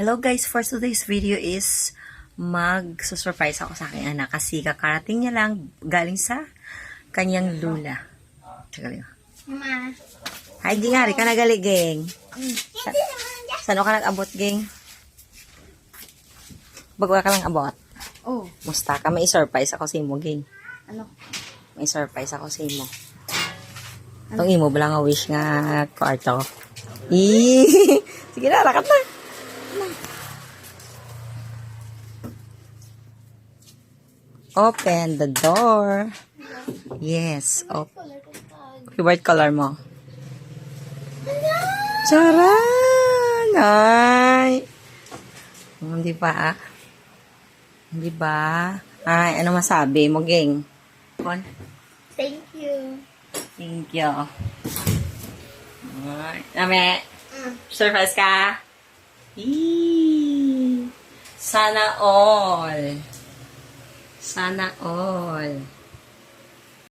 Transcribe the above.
Hello guys, for today's video is mag-surprise ako sa aking anak kasi kakarating niya lang galing sa kanyang lula. Ma. Hi, Ging, hari ka nagali, Ging. Saan ka nag-abot, Ging? Bago ka lang abot. Oh. Musta ka? May surprise ako sa imo, Ging. Ano? May surprise ako sa imo. Itong imo, bala nga wish nga kwarto. Sige na, rakat na. Open the door. Yes. Favorite color mo? Charan! Ay! Hindi ba? Hindi ba? Ay, ano masabi mo, Ging? Thank you. Thank you. Ay, name, surprise ka? Sana all. Sana all.